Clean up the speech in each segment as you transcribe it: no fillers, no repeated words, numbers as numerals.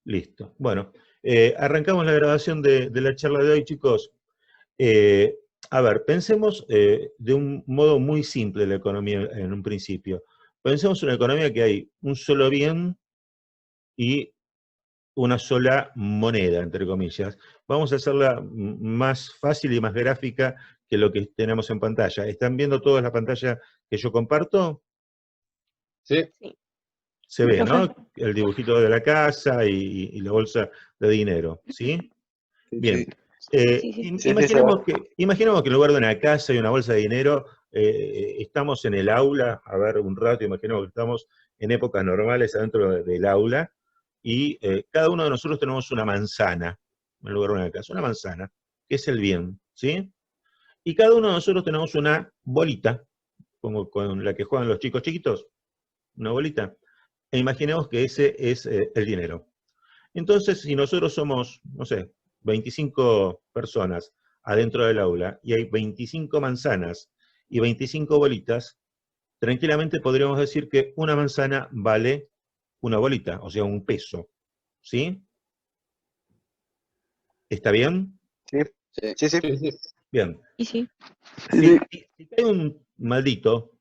Listo. Bueno, arrancamos la grabación de la charla de hoy, chicos. Eh, a ver, pensemos de un modo muy simple la economía en un principio. Pensemos en una economía que hay un solo bien y una sola moneda, entre comillas. Vamos a hacerla más fácil y más gráfica que lo que tenemos en pantalla. ¿Están viendo todos la pantalla que yo comparto? Sí. Sí. Se ve, Profe. ¿no? El dibujito de la casa y la bolsa de dinero, ¿sí? Bien. Sí. Imaginemos que en lugar de una casa y una bolsa de dinero, estamos en el aula, a ver, un rato, imaginemos que estamos en épocas normales adentro del aula, y cada uno de nosotros tenemos una manzana, en lugar de una casa, una manzana, que es el bien, ¿sí? Y cada uno de nosotros tenemos una bolita, como con la que juegan los chicos chiquitos, una bolita. E imaginemos que ese es el dinero. Entonces, si nosotros somos, no sé, 25 personas adentro del aula y hay 25 manzanas y 25 bolitas, tranquilamente podríamos decir que una manzana vale una bolita, o sea, un peso. ¿Sí? ¿Está bien? Sí, sí, sí. Sí. Bien. Y sí. Si cae un maldito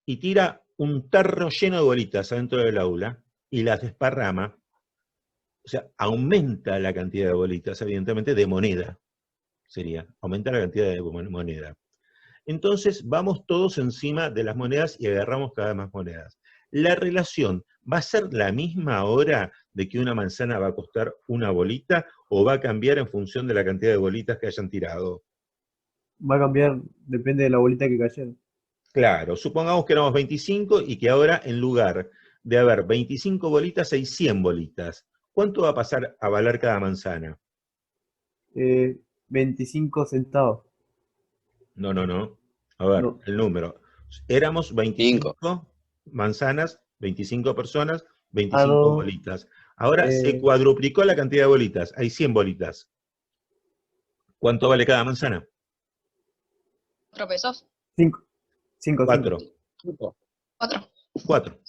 y tira un tarro lleno de bolitas adentro del aula y las desparrama, o sea, aumenta la cantidad de bolitas, evidentemente, de moneda. Sería aumentar la cantidad de moneda. Entonces vamos todos encima de las monedas y agarramos cada vez más monedas. La relación va a ser la misma ahora de que una manzana va a costar una bolita o va a cambiar en función de la cantidad de bolitas que hayan tirado. Va a cambiar, depende de la bolita que cayera. Claro, supongamos que éramos 25 y que ahora en lugar de haber 25 bolitas hay 100 bolitas. ¿Cuánto va a pasar a valer cada manzana? 25 centavos. No. A ver, No. el número. Éramos 5. 25 manzanas, 25 personas, Ah, 25 no. bolitas. Ahora se Eh, cuadruplicó la cantidad de bolitas. Hay 100 bolitas. ¿Cuánto vale cada manzana? 4 pesos. 5. 5. 4. 4.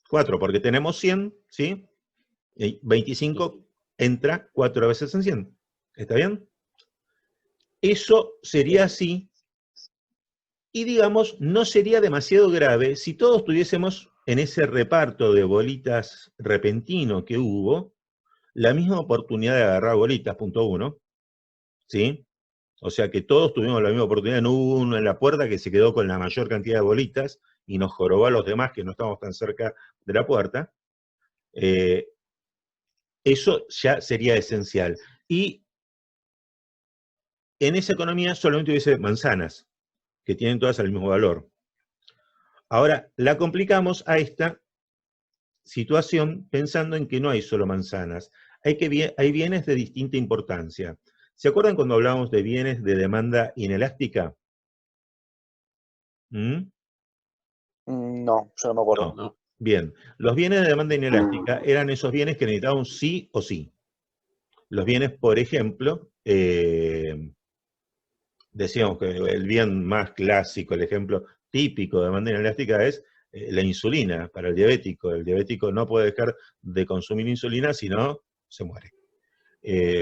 4, porque tenemos 100, ¿sí? Y 25 entra 4 veces en 100. ¿Está bien? Eso sería así. Y digamos, no sería demasiado grave si todos tuviésemos en ese reparto de bolitas repentino que hubo, la misma oportunidad de agarrar bolitas, punto 1, ¿sí? O sea que todos tuvimos la misma oportunidad, no hubo uno en la puerta que se quedó con la mayor cantidad de bolitas y nos jorobó a los demás que no estamos tan cerca de la puerta. Eso ya sería esencial. Y en esa economía solamente hubiese manzanas, que tienen todas el mismo valor. Ahora, la complicamos a esta situación pensando en que no hay solo manzanas, hay bienes de distinta importancia. ¿Se acuerdan cuando hablábamos de bienes de demanda inelástica? No, yo no me acuerdo. No. Bien, los bienes de demanda inelástica eran esos bienes que necesitaban un sí o sí. Los bienes, por ejemplo, decíamos que el bien más clásico, el ejemplo típico de demanda inelástica es la insulina para el diabético. El diabético no puede dejar de consumir insulina, si no, se muere.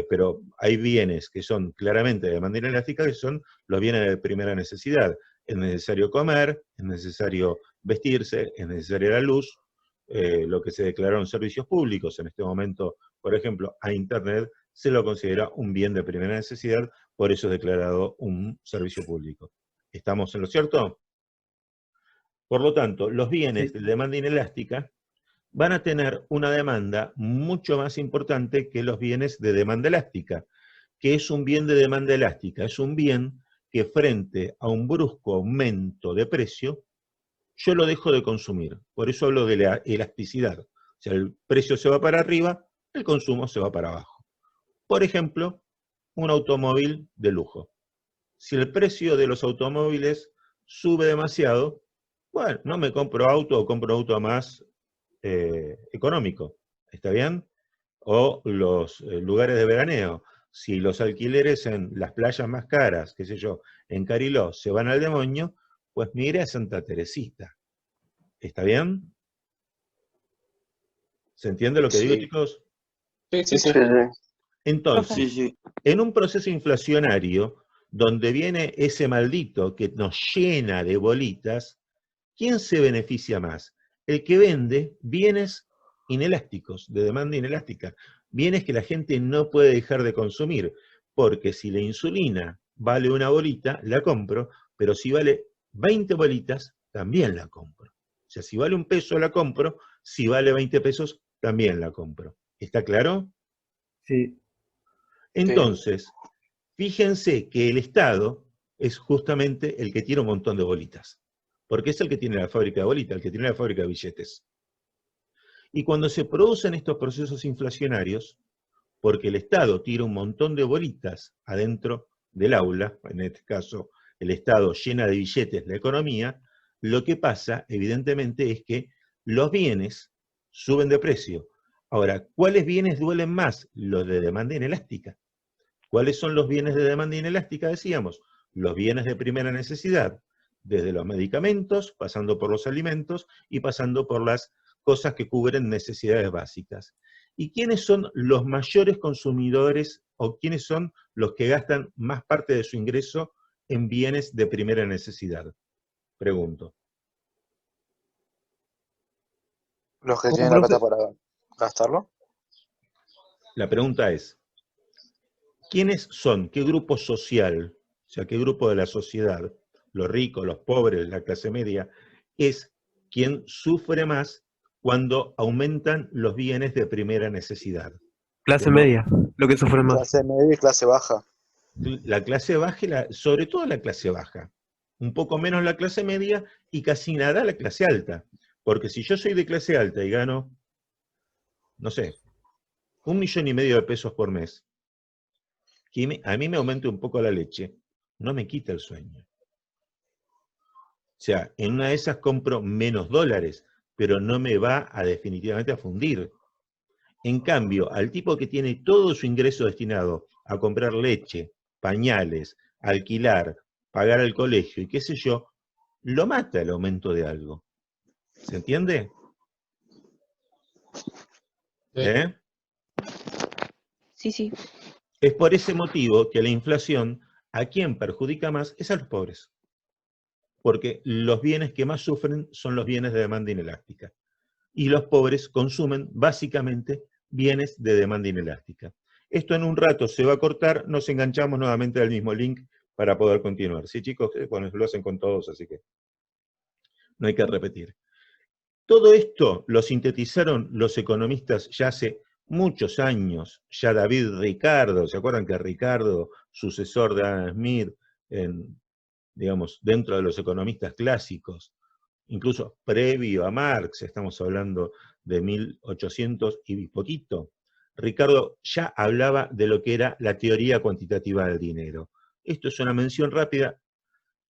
Pero hay bienes que son claramente de demanda inelástica, que son los bienes de primera necesidad. Es necesario comer, es necesario vestirse, es necesaria la luz, lo que se declararon servicios públicos en este momento, por ejemplo, a Internet, se lo considera un bien de primera necesidad, por eso es declarado un servicio público. ¿Estamos en lo cierto? Por lo tanto, los bienes sí. de demanda inelástica van a tener una demanda mucho más importante que los bienes de demanda elástica. ¿Qué es un bien de demanda elástica? Es un bien que frente a un brusco aumento de precio, yo lo dejo de consumir. Por eso hablo de la elasticidad. O sea, el precio se va para arriba, el consumo se va para abajo. Por ejemplo, un automóvil de lujo. Si el precio de los automóviles sube demasiado, bueno, no me compro auto o compro auto más económico, ¿está bien? O los lugares de veraneo. Si los alquileres en las playas más caras, qué sé yo, en Cariló, se van al demonio, pues mire a Santa Teresita. ¿Está bien? ¿Se entiende lo que digo, Sí. chicos? Sí, sí, Sí, sí. sí. Entonces, Sí, sí. en un proceso inflacionario, donde viene ese maldito que nos llena de bolitas, ¿quién se beneficia más? El que vende bienes inelásticos, de demanda inelástica, bienes que la gente no puede dejar de consumir, porque si la insulina vale una bolita, la compro, pero si vale 20 bolitas, también la compro. O sea, si vale un peso, la compro, si vale 20 pesos, también la compro. ¿Está claro? Sí. Entonces, fíjense que el Estado es justamente el que tiene un montón de bolitas, porque es el que tiene la fábrica de bolitas, el que tiene la fábrica de billetes. Y cuando se producen estos procesos inflacionarios, porque el Estado tira un montón de bolitas adentro del aula, en este caso el Estado llena de billetes la economía, lo que pasa, evidentemente, es que los bienes suben de precio. Ahora, ¿cuáles bienes duelen más? Los de demanda inelástica. ¿Cuáles son los bienes de demanda inelástica? Decíamos, los bienes de primera necesidad, desde los medicamentos, pasando por los alimentos y pasando por las cosas que cubren necesidades básicas. ¿Y quiénes son los mayores consumidores o quiénes son los que gastan más parte de su ingreso en bienes de primera necesidad? Pregunto. Los que ¿Cómo tienen la plata profe? para gastarlo. La pregunta es, ¿quiénes son? ¿Qué grupo social? O sea, ¿qué grupo de la sociedad? Los ricos, los pobres, la clase media, es quien sufre más cuando aumentan los bienes de primera necesidad. Que Clase no, media, lo que sufre más. Clase media y clase baja. la clase baja, sobre todo la clase baja, un poco menos la clase media y casi nada la clase alta. Porque si yo soy de clase alta y gano, no sé, 1,5 millones de pesos por mes, que a mí me aumente un poco la leche, no me quita el sueño. O sea, en una de esas compro menos dólares, pero no me va a definitivamente a fundir. En cambio, al tipo que tiene todo su ingreso destinado a comprar leche, pañales, alquilar, pagar el colegio y qué sé yo, lo mata el aumento de algo. ¿Se entiende? ¿Eh? Sí, sí. Es por ese motivo que la inflación, ¿a quién perjudica más? Es a los pobres. Porque los bienes que más sufren son los bienes de demanda inelástica. Y los pobres consumen básicamente bienes de demanda inelástica. Esto en un rato se va a cortar, nos enganchamos nuevamente al mismo link para poder continuar. Sí, chicos, bueno, lo hacen con todos, así que no hay que repetir. Todo esto lo sintetizaron los economistas ya hace muchos años, ya David Ricardo, ¿se acuerdan que Ricardo, sucesor de Adam Smith, digamos, dentro de los economistas clásicos, incluso previo a Marx, estamos hablando de 1800 y poquito, Ricardo ya hablaba de lo que era la teoría cuantitativa del dinero. Esto es una mención rápida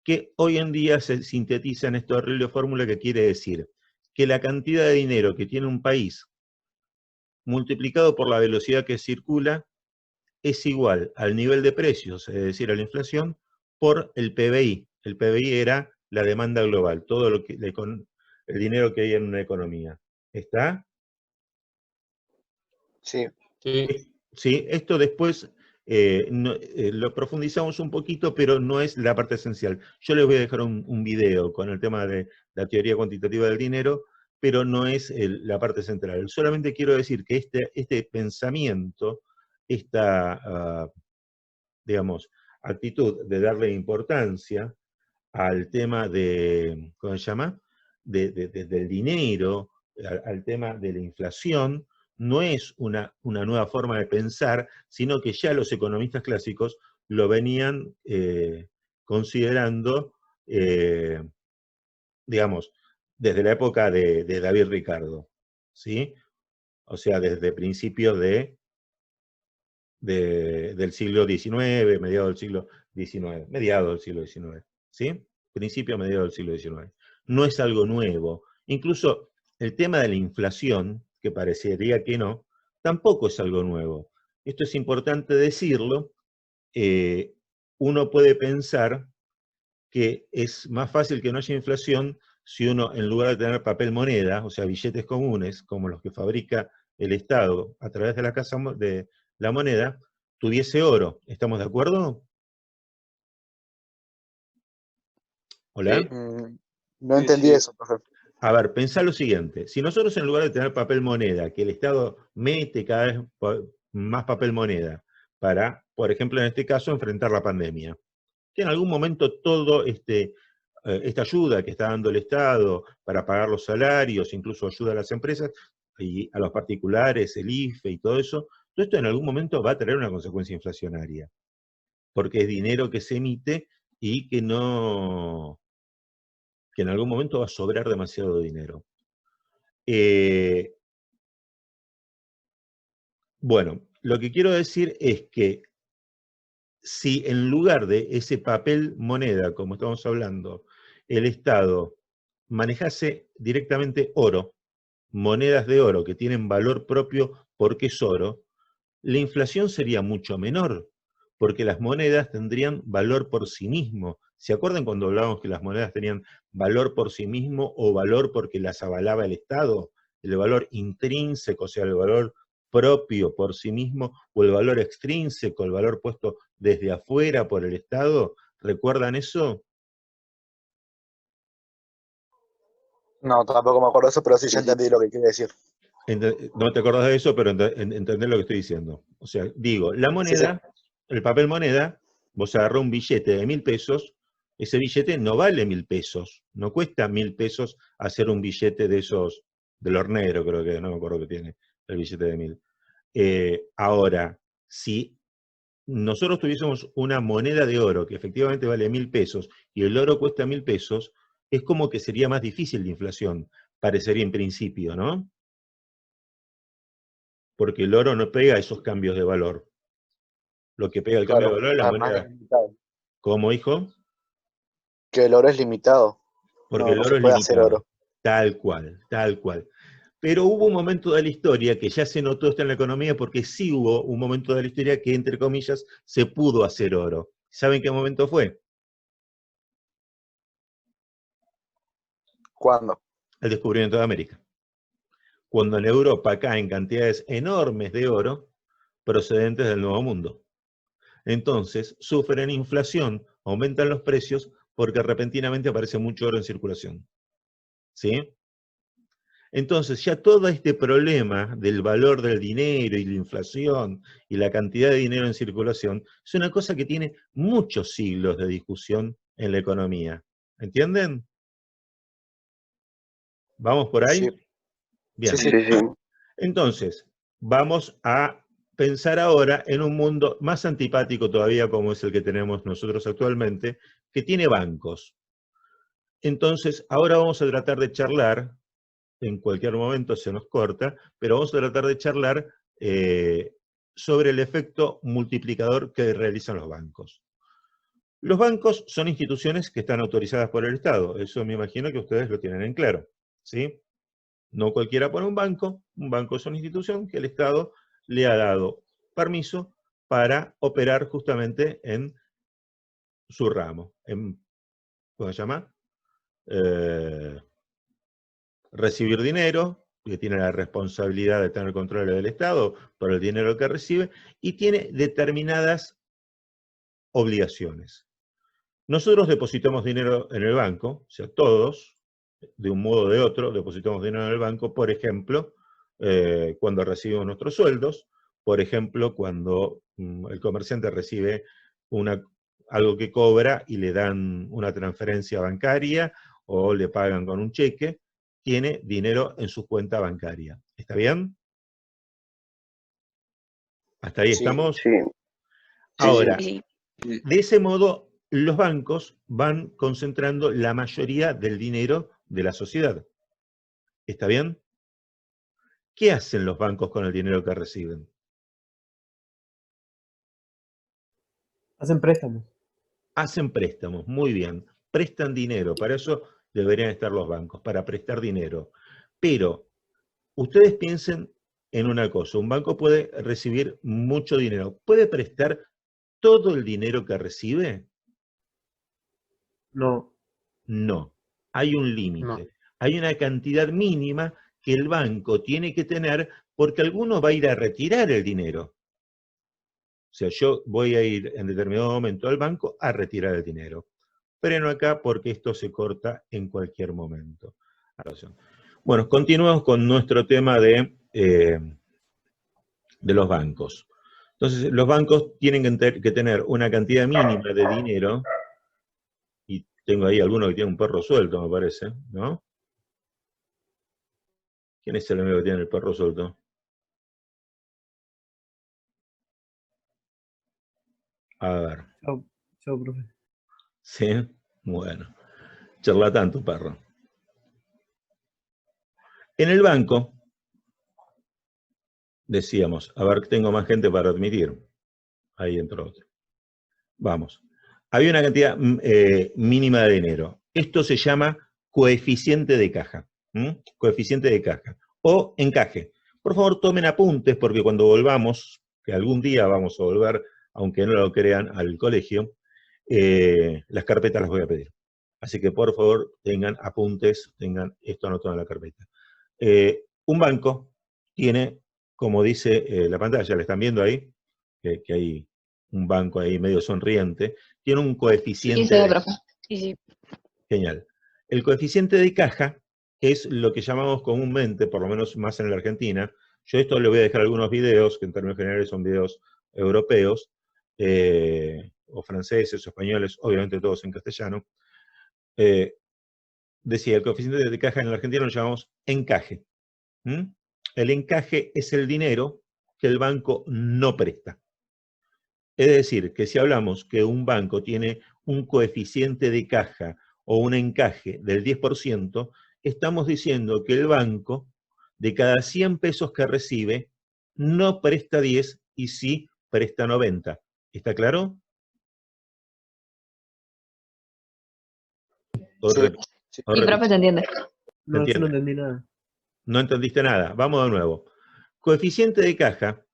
que hoy en día se sintetiza en esta horrible fórmula que quiere decir que la cantidad de dinero que tiene un país multiplicado por la velocidad que circula es igual al nivel de precios, es decir, a la inflación, por el PBI. El PBI era la demanda global, todo lo que, el dinero que hay en una economía. ¿Está? Sí. Sí. Sí, esto después lo profundizamos un poquito, pero no es la parte esencial. Yo les voy a dejar un video con el tema de la teoría cuantitativa del dinero, pero no es la parte central. Solamente quiero decir que este pensamiento, esta, digamos, actitud de darle importancia al tema de, ¿cómo se llama? Del dinero, al tema de la inflación, no es una nueva forma de pensar, sino que ya los economistas clásicos lo venían considerando, digamos, desde la época de David Ricardo, ¿sí? O sea, desde principios del siglo XIX, mediados del siglo XIX, mediados del siglo XIX, ¿sí? Principio, mediados del siglo XIX. No es algo nuevo. Incluso el tema de la inflación, que parecería que no, tampoco es algo nuevo. Esto es importante decirlo. Uno puede pensar que es más fácil que no haya inflación si uno, en lugar de tener papel moneda, o sea, billetes comunes, como los que fabrica el Estado, a través de la Casa de la Moneda, tuviese oro. ¿Estamos de acuerdo? ¿Hola? Sí. No entendí sí. eso, profe. A ver, pensá lo siguiente. Si nosotros en lugar de tener papel moneda, que el Estado mete cada vez más papel moneda para, por ejemplo, en este caso, enfrentar la pandemia, que en algún momento todo esta ayuda que está dando el Estado para pagar los salarios, incluso ayuda a las empresas y a los particulares, el IFE y todo esto en algún momento va a tener una consecuencia inflacionaria, porque es dinero que se emite y que en algún momento va a sobrar demasiado dinero. Bueno, lo que quiero decir es que si en lugar de ese papel moneda, como estamos hablando, el Estado manejase directamente oro, monedas de oro que tienen valor propio porque es oro, la inflación sería mucho menor, porque las monedas tendrían valor por sí mismo. ¿Se acuerdan cuando hablábamos que las monedas tenían valor por sí mismo o valor porque las avalaba el Estado? El valor intrínseco, o sea, el valor propio por sí mismo, o el valor extrínseco, el valor puesto desde afuera por el Estado. ¿Recuerdan eso? No, tampoco me acuerdo de eso, pero sí ya entendí lo que quiere decir. No te acordás de eso, pero entendés lo que estoy diciendo. O sea, digo, la moneda, el papel moneda, vos agarrás un billete de 1.000 pesos, ese billete no vale 1.000 pesos, no cuesta 1.000 pesos hacer un billete de esos, del hornero creo que, no me acuerdo que tiene, el billete de 1.000. Ahora, si nosotros tuviésemos una moneda de oro que efectivamente vale 1.000 pesos y el oro cuesta 1.000 pesos, es como que sería más difícil la inflación, parecería en principio, ¿no? Porque el oro no pega esos cambios de valor. Lo que pega el cambio de valor es la Además moneda. es limitado. ¿Cómo, hijo? Que el oro es limitado. Porque el No oro se es puede hacer limitado. oro. Tal cual, tal cual. Pero hubo un momento de la historia que ya se notó esto en la economía, porque sí hubo un momento de la historia que, entre comillas, se pudo hacer oro. ¿Saben qué momento fue? ¿Cuándo? El descubrimiento de América. Cuando en Europa caen cantidades enormes de oro procedentes del Nuevo Mundo. Entonces, sufren inflación, aumentan los precios, porque repentinamente aparece mucho oro en circulación. ¿Sí? Entonces, ya todo este problema del valor del dinero y la inflación y la cantidad de dinero en circulación es una cosa que tiene muchos siglos de discusión en la economía. ¿Entienden? ¿Vamos por ahí? Sí. Bien. Sí. Entonces, vamos a pensar ahora en un mundo más antipático todavía como es el que tenemos nosotros actualmente, que tiene bancos. Entonces, ahora vamos a tratar de charlar, en cualquier momento se nos corta, pero vamos a tratar de charlar sobre el efecto multiplicador que realizan los bancos. Los bancos son instituciones que están autorizadas por el Estado, eso me imagino que ustedes lo tienen en claro, ¿sí? No cualquiera pone un banco es una institución que el Estado le ha dado permiso para operar justamente en su ramo, ¿cómo se llama? Recibir dinero, que tiene la responsabilidad de tener control del Estado por el dinero que recibe, y tiene determinadas obligaciones. Nosotros depositamos dinero en el banco, o sea, todos, de un modo o de otro, depositamos dinero en el banco, por ejemplo, cuando recibimos nuestros sueldos, por ejemplo, cuando el comerciante recibe algo que cobra y le dan una transferencia bancaria o le pagan con un cheque, tiene dinero en su cuenta bancaria. ¿Está bien? ¿Hasta ahí Sí. estamos? Sí. Ahora, Sí. de ese modo, los bancos van concentrando la mayoría del dinero de la sociedad. ¿Está bien? ¿Qué hacen los bancos con el dinero que reciben? Hacen préstamos. Hacen préstamos, muy bien. Prestan dinero, para eso deberían estar los bancos, para prestar dinero. Pero ustedes piensen en una cosa, un banco puede recibir mucho dinero. ¿Puede prestar todo el dinero que recibe? No. No, hay un límite. No. Hay una cantidad mínima que el banco tiene que tener Porque alguno va a ir a retirar el dinero. O sea, yo voy a ir en determinado momento al banco a retirar el dinero. Freno acá porque esto se corta en cualquier momento. Bueno, continuamos con nuestro tema de los bancos. Entonces, los bancos tienen que tener una cantidad mínima de dinero, y tengo ahí alguno que tiene un perro suelto, me parece, ¿no? ¿Quién es el amigo que tiene el perro suelto? A ver. Chao, chao, profe. ¿Sí? Bueno. Charlatán tu perro. En el banco, decíamos, a ver, tengo más gente para admitir. Ahí entró otro. Vamos. Había una cantidad mínima de dinero. Esto se llama coeficiente de caja. Coeficiente de caja. O encaje. Por favor, tomen apuntes porque cuando volvamos, que algún día vamos a volver, aunque no lo crean, al colegio, las carpetas las voy a pedir. Así que por favor tengan apuntes, tengan esto anotado en la carpeta. Un banco tiene, como dice la pantalla, ¿le están viendo ahí? Que hay un banco ahí medio sonriente, tiene un coeficiente. Sí, se ve, profe. Sí. Genial. El coeficiente de caja es lo que llamamos comúnmente, por lo menos más en la Argentina. Yo esto le voy a dejar algunos videos, que en términos generales son videos europeos, o franceses, o españoles, obviamente todos en castellano. Decía, el coeficiente de caja en la Argentina lo llamamos encaje. El encaje es el dinero que el banco no presta. Es decir, que si hablamos que un banco tiene un coeficiente de caja o un encaje del 10%, estamos diciendo que el banco, de cada 100 pesos que recibe, no presta 10 y sí presta 90. ¿Está claro? Sí. Sí, profe, se entiende. No, yo no entiende? entendí nada. No entendiste nada. Vamos de nuevo. Coeficiente de caja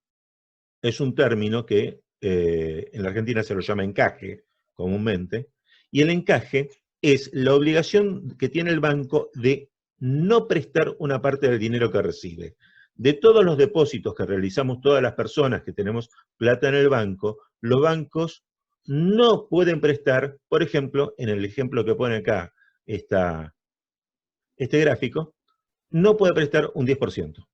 es un término que en la Argentina se lo llama encaje comúnmente, y el encaje es la obligación que tiene el banco de no prestar una parte del dinero que recibe. De todos los depósitos que realizamos todas las personas que tenemos plata en el banco, los bancos no pueden prestar, por ejemplo, en el ejemplo que pone acá este gráfico, no puede prestar un 10%.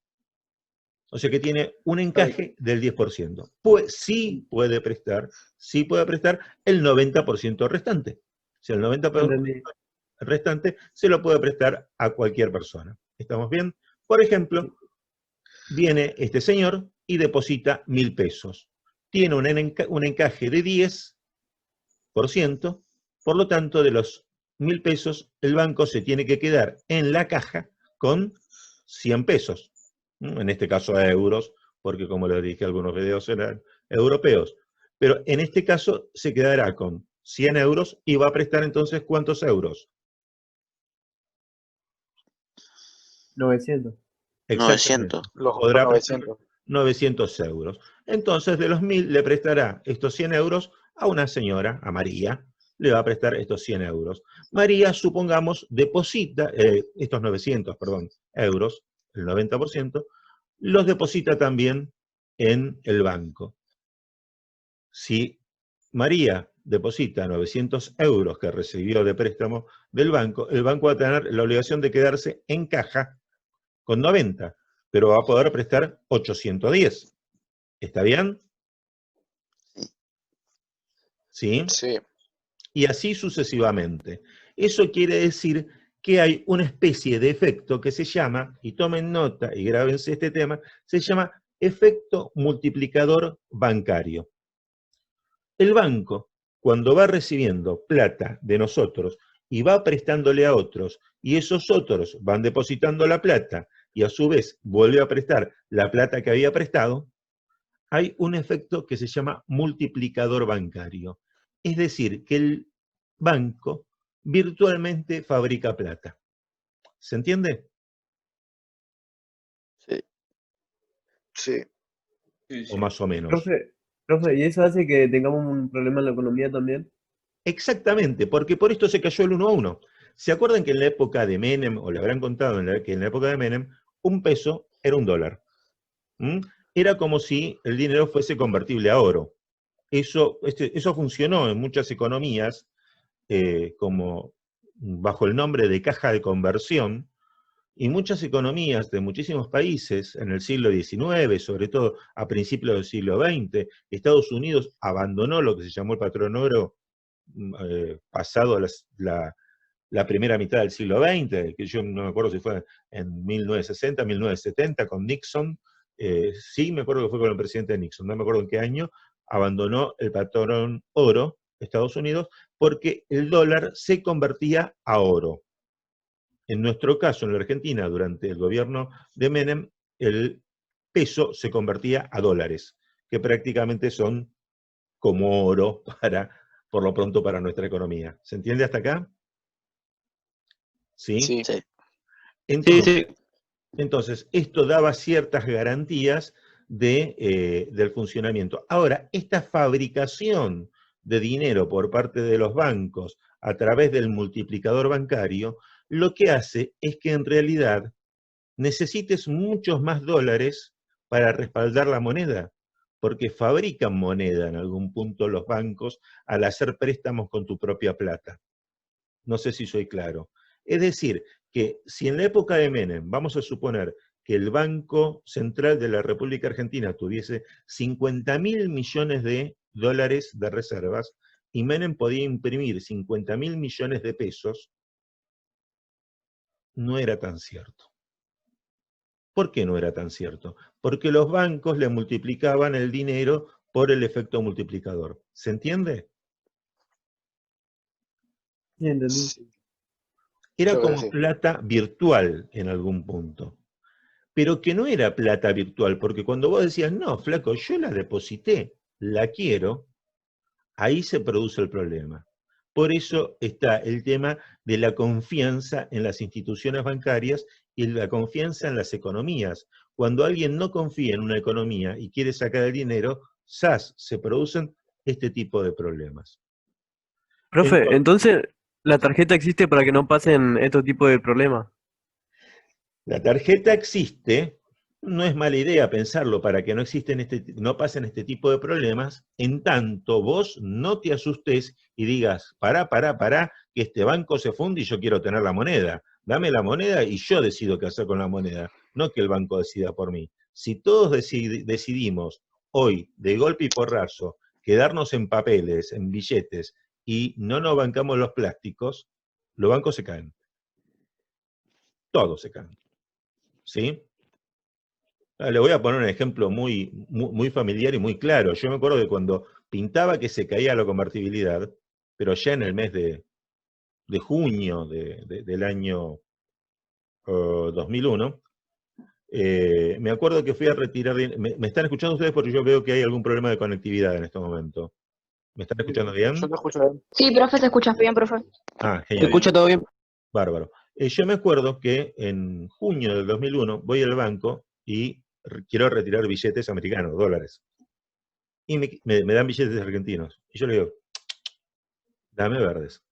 O sea que tiene un encaje del 10%. Pues sí puede prestar el 90% restante. O sea, el 90% restante se lo puede prestar a cualquier persona. ¿Estamos bien? Por ejemplo, viene este señor y deposita 1.000 pesos. Tiene un encaje de 10%, por lo tanto, de los 1.000 pesos, el banco se tiene que quedar en la caja con 100 pesos. En este caso a euros, porque como les dije, algunos videos eran europeos. Pero en este caso se quedará con 100 euros y va a prestar entonces ¿cuántos euros? 900. Exactamente. 900. Los Podrá otros prestar 900. 900 euros. Entonces de los 1.000 le prestará estos 100 euros a una señora, a María, le va a prestar estos 100 euros. María, supongamos, deposita estos 900, euros, el 90%, los deposita también en el banco. Si María deposita 900 euros que recibió de préstamo del banco, el banco va a tener la obligación de quedarse en caja con 90, pero va a poder prestar 810. ¿Está bien? ¿Sí? Sí. Y así sucesivamente. Eso quiere decir que hay una especie de efecto que se llama, y tomen nota y grábense este tema, se llama efecto multiplicador bancario. El banco, cuando va recibiendo plata de nosotros y va prestándole a otros, y esos otros van depositando la plata y a su vez vuelve a prestar la plata que había prestado, hay un efecto que se llama multiplicador bancario. Es decir, que el banco virtualmente fabrica plata. ¿Se entiende? Sí. Sí. O más o menos. Profe, ¿y eso hace que tengamos un problema en la economía también? Exactamente, porque por esto se cayó el 1 a 1. ¿Se acuerdan que en la época de Menem, o le habrán contado que en la época de Menem, un peso era un dólar? Era como si el dinero fuese convertible a oro. Eso funcionó en muchas economías, como bajo el nombre de caja de conversión, y muchas economías de muchísimos países en el siglo XIX, sobre todo a principios del siglo XX, Estados Unidos abandonó lo que se llamó el patrón oro pasado la primera mitad del siglo XX, que yo no me acuerdo si fue en 1960, 1970, con Nixon. Sí, me acuerdo que fue con el presidente Nixon, no me acuerdo en qué año, abandonó el patrón oro Estados Unidos porque el dólar se convertía a oro. En nuestro caso, en la Argentina, durante el gobierno de Menem, el peso se convertía a dólares, que prácticamente son como oro por lo pronto para nuestra economía. ¿Se entiende hasta acá? ¿Sí? Sí. Entonces, esto daba ciertas garantías del funcionamiento. Ahora, esta fabricación de dinero por parte de los bancos a través del multiplicador bancario, lo que hace es que en realidad necesites muchos más dólares para respaldar la moneda, porque fabrican moneda en algún punto los bancos al hacer préstamos con tu propia plata. No sé si soy claro. Es decir, que si en la época de Menem, vamos a suponer que el Banco Central de la República Argentina tuviese 50.000 millones de dólares de reservas, y Menem podía imprimir 50.000 millones de pesos, no era tan cierto. ¿Por qué no era tan cierto? Porque los bancos le multiplicaban el dinero por el efecto multiplicador. ¿Se entiende? Sí, entendí. Sí. Era Creo que como sí. plata virtual en algún punto. Pero que no era plata virtual, porque cuando vos decías, no, flaco, yo la deposité, la quiero, ahí se produce el problema. Por eso está el tema de la confianza en las instituciones bancarias y la confianza en las economías. Cuando alguien no confía en una economía y quiere sacar el dinero, se producen este tipo de problemas. Profe, entonces, ¿la tarjeta existe para que no pasen estos tipos de problemas? La tarjeta existe, no es mala idea pensarlo para que no pasen este tipo de problemas, en tanto vos no te asustes y digas, pará, que este banco se funde y yo quiero tener la moneda. Dame la moneda y yo decido qué hacer con la moneda, no que el banco decida por mí. Si todos decidimos hoy, de golpe y porrazo, quedarnos en papeles, en billetes, y no nos bancamos los plásticos, los bancos se caen. Todos se caen. ¿Sí? Le voy a poner un ejemplo muy familiar y muy claro. Yo me acuerdo de cuando pintaba que se caía la convertibilidad, pero ya en el mes de junio del año 2001, me acuerdo que fui a retirar... ¿Me están escuchando ustedes? Porque yo veo que hay algún problema de conectividad en este momento. ¿Me están escuchando bien? Yo te escucho bien. Sí, profe, te escuchas bien, profe. Ah, ¿Se genial. escucha todo bien? Bárbaro. Yo me acuerdo que en junio del 2001 voy al banco y quiero retirar billetes americanos, dólares. Y me dan billetes argentinos. Y yo le digo, dame verdes.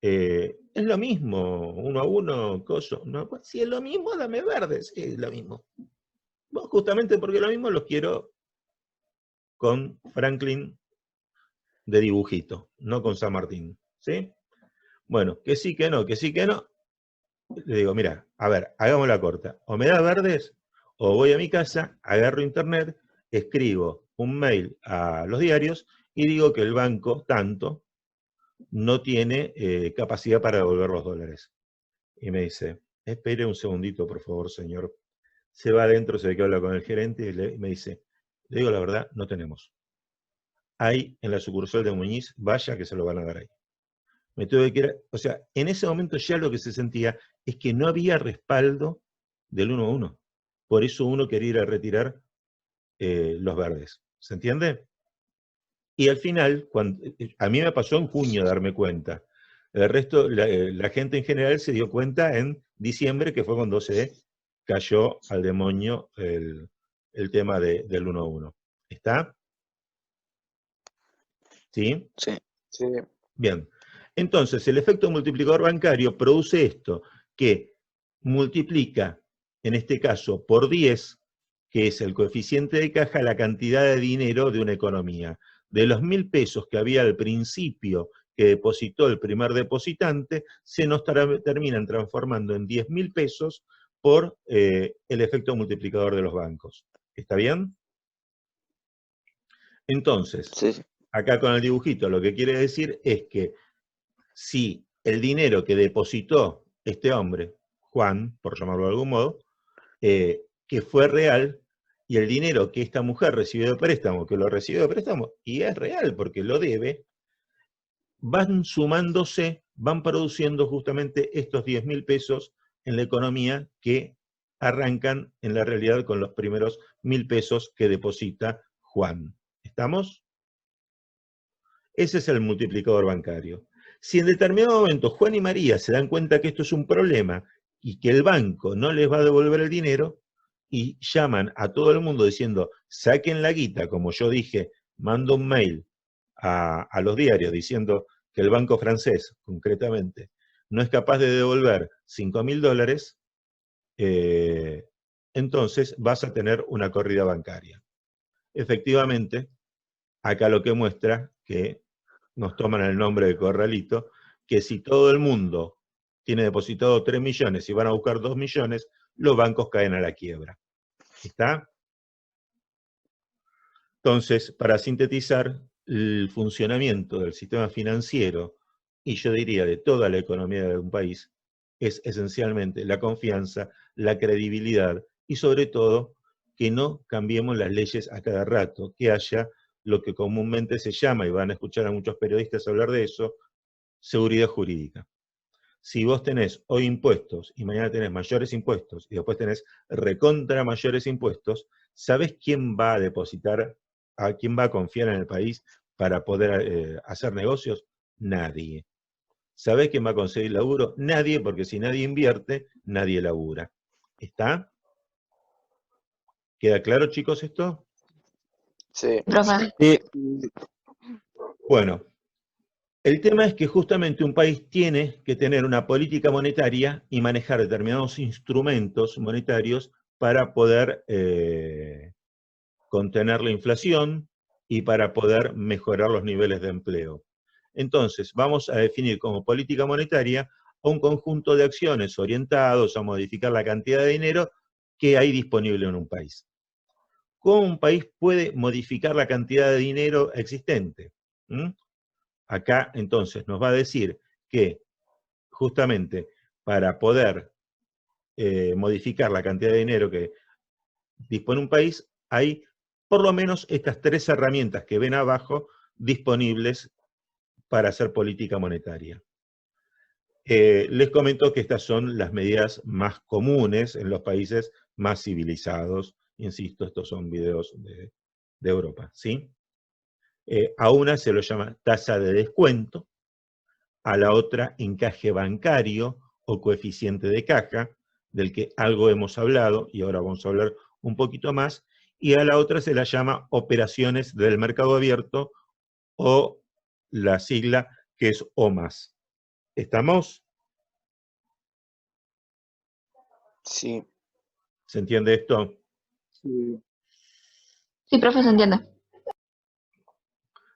Es lo mismo, 1 a 1, coso. No, pues, si es lo mismo, dame verdes. Sí, es lo mismo. Bueno, justamente porque lo mismo los quiero con Franklin de dibujito, no con San Martín. ¿Sí? Bueno, que sí, que no, que sí, que no. Le digo, mira, a ver, hagamos la corta. O me da verdes, o voy a mi casa, agarro internet, escribo un mail a los diarios y digo que el banco, tanto, no tiene capacidad para devolver los dólares. Y me dice, espere un segundito, por favor, señor. Se va adentro, se ve que habla con el gerente y me dice, le digo la verdad, no tenemos. Hay en la sucursal de Muñiz, vaya que se lo van a dar ahí. Me tuve que ir, o sea, en ese momento ya lo que se sentía es que no había respaldo del 1 a 1. Por eso uno quería ir a retirar los verdes. ¿Se entiende? Y al final, a mí me pasó en junio darme cuenta. El resto, la gente en general se dio cuenta en diciembre, que fue cuando se cayó al demonio el tema del 1 a 1. ¿Está? ¿Sí? Sí. Sí. Bien. Entonces, el efecto multiplicador bancario produce esto, que multiplica, en este caso, por 10, que es el coeficiente de caja, la cantidad de dinero de una economía. De los 1.000 pesos que había al principio que depositó el primer depositante, se nos terminan transformando en 10.000 pesos por el efecto multiplicador de los bancos. ¿Está bien? Entonces, Sí. acá con el dibujito lo que quiere decir es que si el dinero que depositó este hombre, Juan, por llamarlo de algún modo, que fue real, y el dinero que esta mujer recibió de préstamo, que lo recibió de préstamo, y es real porque lo debe, van sumándose, van produciendo justamente estos 10.000 pesos en la economía que arrancan en la realidad con los primeros 1.000 pesos que deposita Juan. ¿Estamos? Ese es el multiplicador bancario. Si en determinado momento Juan y María se dan cuenta que esto es un problema y que el banco no les va a devolver el dinero, y llaman a todo el mundo diciendo, saquen la guita, como yo dije, mando un mail a los diarios diciendo que el banco francés, concretamente, no es capaz de devolver $5.000, entonces vas a tener una corrida bancaria. Efectivamente, acá lo que muestra que nos toman el nombre de corralito, que si todo el mundo tiene depositado 3 millones y van a buscar 2 millones, los bancos caen a la quiebra. ¿Está? Entonces, para sintetizar, el funcionamiento del sistema financiero, y yo diría de toda la economía de un país, es esencialmente la confianza, la credibilidad y sobre todo que no cambiemos las leyes a cada rato, que haya lo que comúnmente se llama, y van a escuchar a muchos periodistas hablar de eso, seguridad jurídica. Si vos tenés hoy impuestos y mañana tenés mayores impuestos y después tenés recontra mayores impuestos, ¿sabés quién va a depositar, a quién va a confiar en el país para poder hacer negocios? Nadie. ¿Sabés quién va a conseguir laburo? Nadie, porque si nadie invierte, nadie labura. ¿Está? ¿Queda claro, chicos, esto? Sí. Profe. Y Bueno, el tema es que justamente un país tiene que tener una política monetaria y manejar determinados instrumentos monetarios para poder contener la inflación y para poder mejorar los niveles de empleo. Entonces, vamos a definir como política monetaria un conjunto de acciones orientados a modificar la cantidad de dinero que hay disponible en un país. ¿Cómo un país puede modificar la cantidad de dinero existente? Acá, entonces, nos va a decir que justamente para poder modificar la cantidad de dinero que dispone un país, hay por lo menos estas 3 herramientas que ven abajo disponibles para hacer política monetaria. Les comento que estas son las medidas más comunes en los países más civilizados. Insisto, estos son videos de Europa, ¿sí? A una se lo llama tasa de descuento, a la otra encaje bancario o coeficiente de caja, del que algo hemos hablado y ahora vamos a hablar un poquito más, y a la otra se la llama operaciones del mercado abierto o la sigla que es OMAS. ¿Estamos? sí. ¿Se entiende esto? Sí. Sí, profe, se entiende.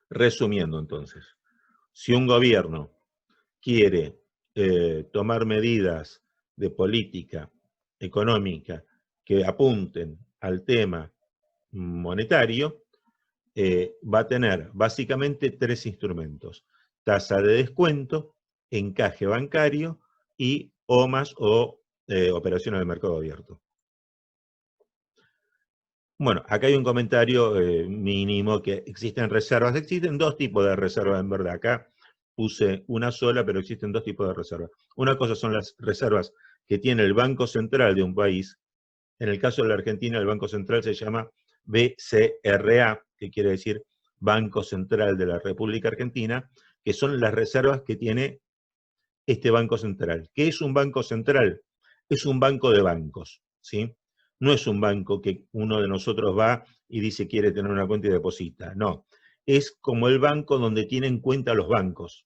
Resumiendo entonces, si un gobierno quiere tomar medidas de política económica que apunten al tema monetario, va a tener básicamente 3 instrumentos: tasa de descuento, encaje bancario y OMAS o operaciones de mercado abierto. Bueno, acá hay un comentario mínimo que existen reservas. Existen 2 tipos de reservas en verdad. Acá puse una sola, pero existen 2 tipos de reservas. Una cosa son las reservas que tiene el Banco Central de un país. En el caso de la Argentina, el Banco Central se llama BCRA, que quiere decir Banco Central de la República Argentina, que son las reservas que tiene este Banco Central. ¿Qué es un Banco Central? Es un banco de bancos, ¿sí? No es un banco que uno de nosotros va y dice quiere tener una cuenta y deposita. No, es como el banco donde tienen cuenta los bancos.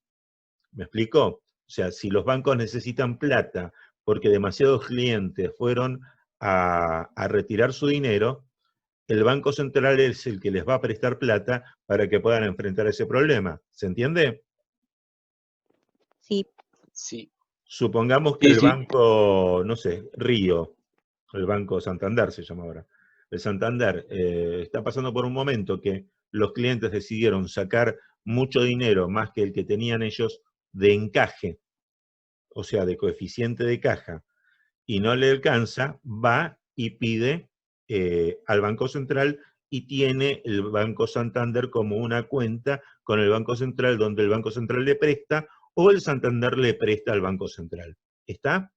¿Me explico? O sea, si los bancos necesitan plata porque demasiados clientes fueron a retirar su dinero, el Banco Central es el que les va a prestar plata para que puedan enfrentar ese problema. ¿Se entiende? Sí. Sí. Supongamos que Sí, el sí. banco, no sé, Río, el Banco Santander se llama ahora, el Santander está pasando por un momento que los clientes decidieron sacar mucho dinero, más que el que tenían ellos, de encaje, o sea, de coeficiente de caja, y no le alcanza, va y pide al Banco Central y tiene el Banco Santander como una cuenta con el Banco Central donde el Banco Central le presta o el Santander le presta al Banco Central. ¿Está?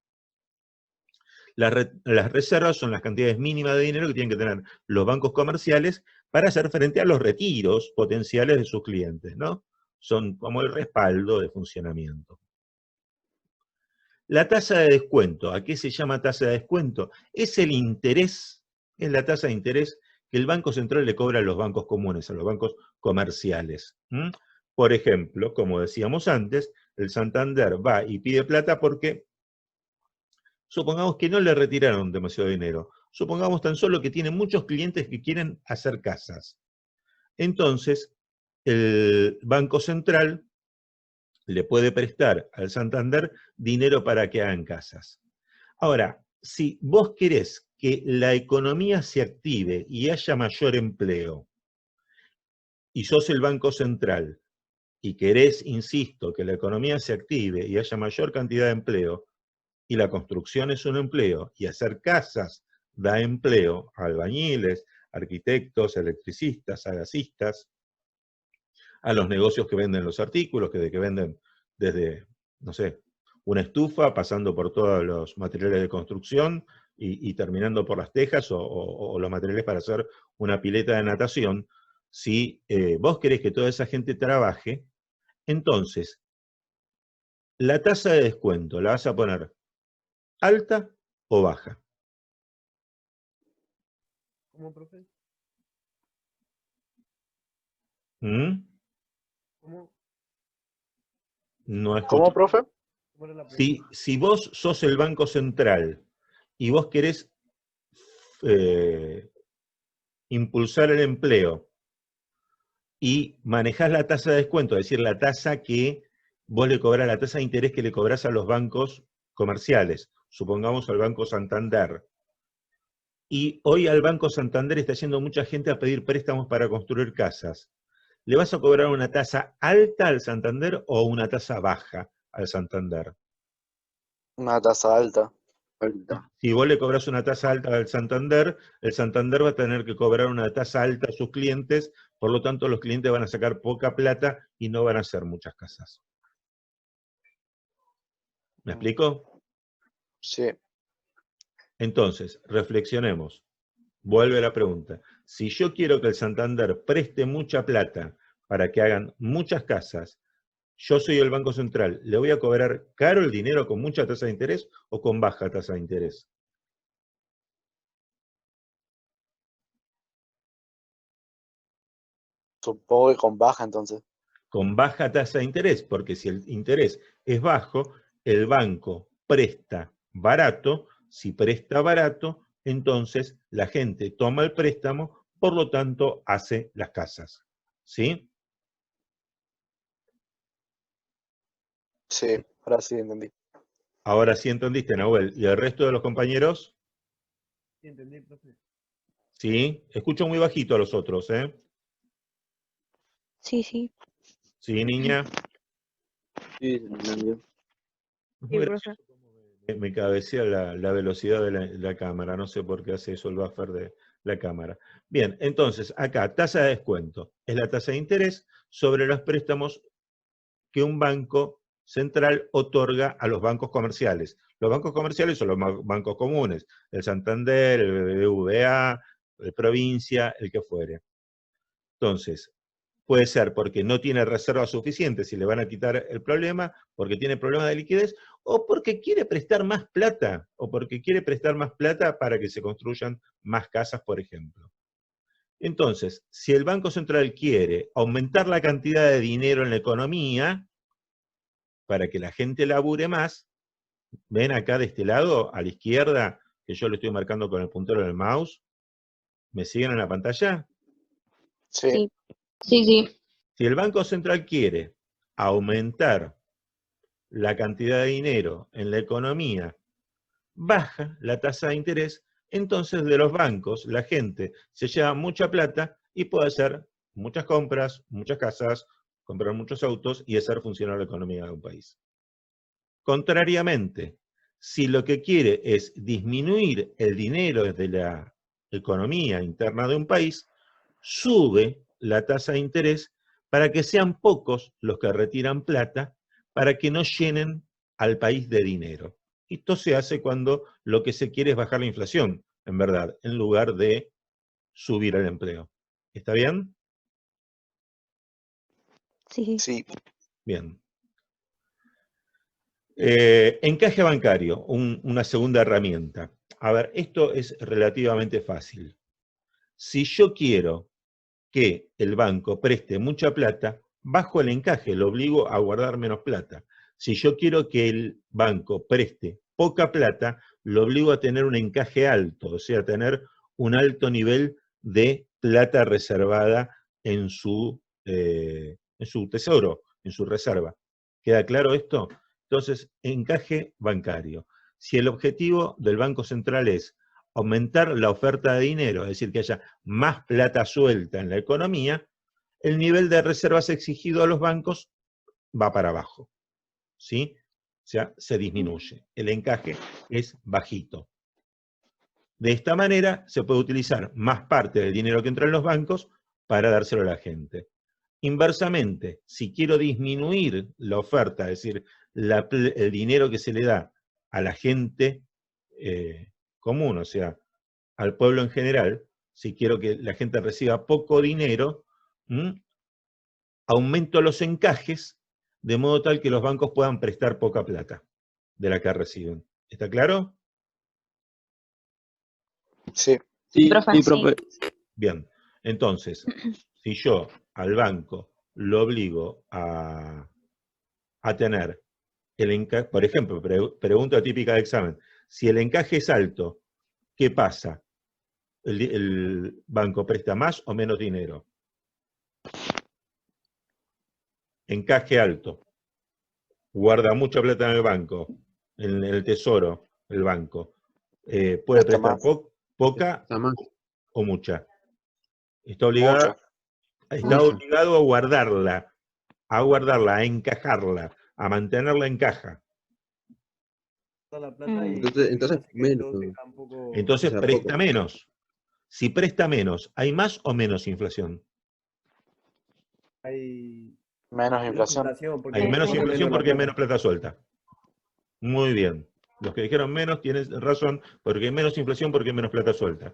Las reservas son las cantidades mínimas de dinero que tienen que tener los bancos comerciales para hacer frente a los retiros potenciales de sus clientes, ¿no? Son como el respaldo de funcionamiento. La tasa de descuento, ¿a qué se llama tasa de descuento? Es el interés, es la tasa de interés que el Banco Central le cobra a los bancos comunes, a los bancos comerciales. Por ejemplo, como decíamos antes, el Santander va y pide plata porque supongamos que no le retiraron demasiado dinero. Supongamos tan solo que tiene muchos clientes que quieren hacer casas. Entonces, el Banco Central le puede prestar al Santander dinero para que hagan casas. Ahora, si vos querés que la economía se active y haya mayor empleo, y sos el Banco Central, y querés, insisto, que la economía se active y haya mayor cantidad de empleo, y la construcción es un empleo, y hacer casas da empleo a albañiles, arquitectos, electricistas, gasistas, a los negocios que venden los artículos, que venden desde, no sé, una estufa, pasando por todos los materiales de construcción y terminando por las tejas o los materiales para hacer una pileta de natación. Si vos querés que toda esa gente trabaje, entonces la tasa de descuento la vas a poner alta o baja. ¿Cómo, profe? ¿Mm? ¿Cómo? No escucho. ¿Cómo, profe? ¿Cómo era la pregunta? Si vos sos el Banco Central y vos querés impulsar el empleo y manejás la tasa de descuento, es decir, la tasa que vos le cobrás, la tasa de interés que le cobrás a los bancos comerciales, supongamos al Banco Santander, y hoy al Banco Santander está yendo mucha gente a pedir préstamos para construir casas, ¿le vas a cobrar una tasa alta al Santander o una tasa baja al Santander? Una tasa alta. Si vos le cobras una tasa alta al Santander, el Santander va a tener que cobrar una tasa alta a sus clientes, por lo tanto los clientes van a sacar poca plata y no van a hacer muchas casas. ¿Me explico? Sí. Entonces, reflexionemos. Vuelve la pregunta. Si yo quiero que el Santander preste mucha plata para que hagan muchas casas, yo soy el Banco Central, ¿le voy a cobrar caro el dinero con mucha tasa de interés o con baja tasa de interés? Supongo que con baja entonces. Con baja tasa de interés, porque si el interés es bajo, el banco presta barato, si presta barato, entonces la gente toma el préstamo, por lo tanto hace las casas. ¿Sí? Sí, ahora sí entendí. Ahora sí entendiste, Nahuel. ¿Y el resto de los compañeros? Sí, entendí, profe. ¿Sí? Escucho muy bajito a los otros, ¿eh? Sí, sí. ¿Sí, niña? Sí, entendió. Es Sí, muy profe. gracioso cómo me cabecea la velocidad de la cámara. No sé por qué hace eso el buffer de la cámara. Bien, entonces, acá, tasa de descuento. Es la tasa de interés sobre los préstamos que un banco central otorga a los bancos comerciales. Los bancos comerciales son los bancos comunes. El Santander, el BBVA, el Provincia, el que fuere. Entonces, puede ser porque no tiene reservas suficientes y le van a quitar el problema, porque tiene problemas de liquidez, o porque quiere prestar más plata, o porque quiere prestar más plata para que se construyan más casas, por ejemplo. Entonces, si el Banco Central quiere aumentar la cantidad de dinero en la economía, para que la gente labure más, ven acá de este lado, a la izquierda, que yo lo estoy marcando con el puntero del mouse, ¿Me siguen en la pantalla? Sí. Sí. Sí, sí. Si el Banco Central quiere aumentar la cantidad de dinero en la economía, baja la tasa de interés, entonces de los bancos la gente se lleva mucha plata y puede hacer muchas compras, muchas casas, comprar muchos autos y hacer funcionar la economía de un país. Contrariamente, si lo que quiere es disminuir el dinero de la economía interna de un país, sube la tasa de interés para que sean pocos los que retiran plata, para que no llenen al país de dinero. Esto se hace cuando lo que se quiere es bajar la inflación, en verdad, en lugar de subir el empleo. ¿Está bien? Sí. Sí. Bien. Encaje bancario, una segunda herramienta. A ver, esto es relativamente fácil. Si yo quiero que el banco preste mucha plata, bajo el encaje, lo obligo a guardar menos plata. Si yo quiero que el banco preste poca plata, lo obligo a tener un encaje alto, o sea, tener un alto nivel de plata reservada en su tesoro, en su reserva. ¿Queda claro esto? Entonces, encaje bancario. Si el objetivo del Banco Central es aumentar la oferta de dinero, es decir, que haya más plata suelta en la economía, el nivel de reservas exigido a los bancos va para abajo, ¿sí? O sea, se disminuye. El encaje es bajito. De esta manera se puede utilizar más parte del dinero que entra en los bancos para dárselo a la gente. Inversamente, si quiero disminuir la oferta, es decir, el dinero que se le da a la gente común, o sea, al pueblo en general, si quiero que la gente reciba poco dinero, aumento los encajes de modo tal que los bancos puedan prestar poca plata de la que reciben. ¿Está claro? Sí. Sí, Profe. sí, profe. Bien. Entonces, si yo al banco lo obligo a tener el encaje, por ejemplo, pregunta típica de examen, si el encaje es alto, ¿qué pasa? ¿El banco presta más o menos dinero? Encaje alto. Guarda mucha plata en el banco, en el tesoro, el banco. ¿Puede Presta prestar más. poca Está más. o mucha? Está obligado, Mucha. está obligado a guardarla, a encajarla, a mantenerla en caja. Entonces menos. Entonces O sea, presta poco. menos. Si presta menos, ¿hay más o menos inflación? Menos inflación. Hay menos menos. inflación porque hay menos plata suelta. Muy bien. Los que dijeron menos tienen razón, porque hay menos inflación porque hay menos plata suelta.